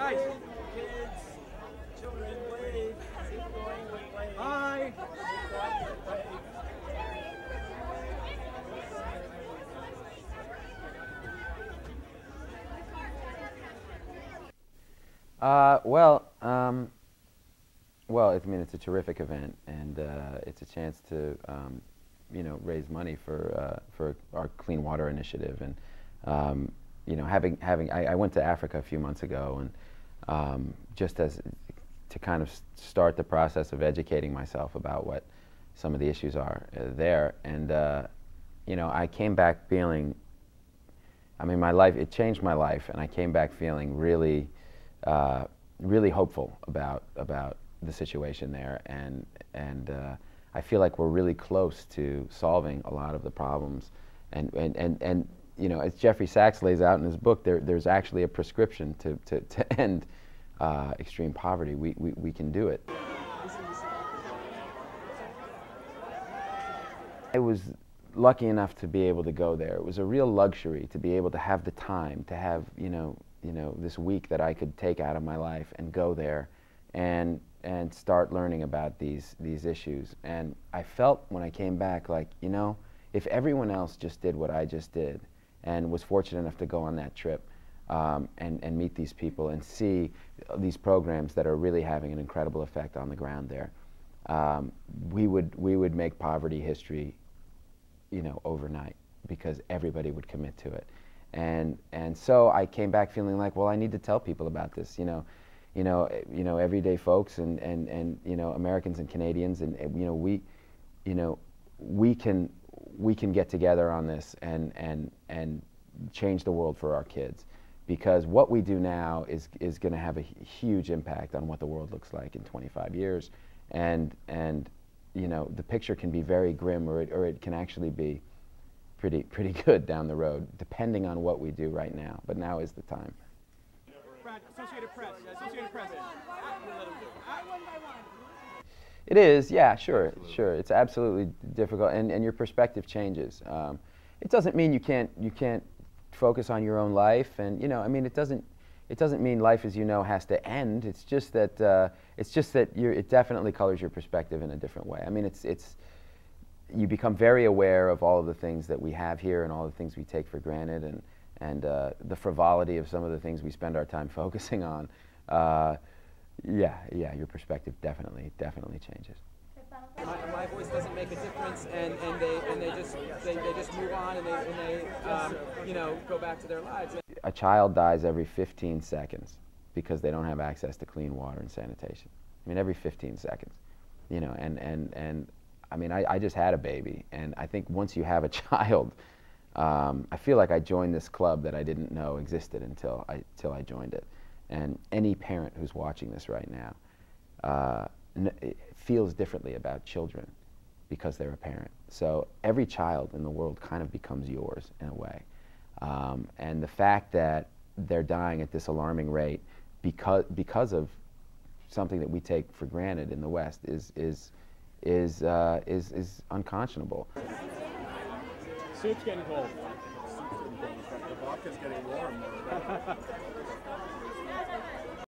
Guys, kids, children, wave. Keep going with wave. Hi. Keep going with wave. Well, I mean, it's a terrific event, and it's a chance to, you know, raise money for our Clean Water Initiative. And you know, I went to Africa a few months ago, and just as to kind of start the process of educating myself about what some of the issues are there. And you know, I came back feeling, I mean, it changed my life, and I came back feeling really, really hopeful about the situation there, and I feel like we're really close to solving a lot of the problems, and you know, as Jeffrey Sachs lays out in his book, there's actually a prescription to end extreme poverty. We can do it. I was lucky enough to be able to go there. It was a real luxury to be able to have the time to have, you know, this week that I could take out of my life and go there and start learning about these issues. And I felt when I came back like, you know, if everyone else just did what I just did and was fortunate enough to go on that trip and meet these people and see these programs that are really having an incredible effect on the ground there, we would make poverty history, you know, overnight, because everybody would commit to it. And so I came back feeling like, well, I need to tell people about this, you know, everyday folks and you know, Americans and Canadians, and you know, we can get together on this and change the world for our kids, because what we do now is going to have a huge impact on what the world looks like in 25 years, and you know, the picture can be very grim, or it can actually be pretty good down the road, depending on what we do right now. But now is the time. Associated Press. It is, yeah, sure. It's absolutely difficult, and your perspective changes. It doesn't mean you can't focus on your own life, and you know, I mean, it doesn't mean life as you know has to end. It's just that it definitely colors your perspective in a different way. I mean, you become very aware of all of the things that we have here and all the things we take for granted, and the frivolity of some of the things we spend our time focusing on. Yeah, your perspective definitely changes. My voice doesn't make a difference, and they just move on, and they you know, go back to their lives. A child dies every 15 seconds because they don't have access to clean water and sanitation. I mean, every 15 seconds, you know, and I mean, I just had a baby, and I think once you have a child, I feel like I joined this club that I didn't know existed until I joined it. And any parent who's watching this right now feels differently about children because they're a parent. So every child in the world kind of becomes yours in a way. And the fact that they're dying at this alarming rate because of something that we take for granted in the West is unconscionable. Soup's getting cold. The vodka's getting warm.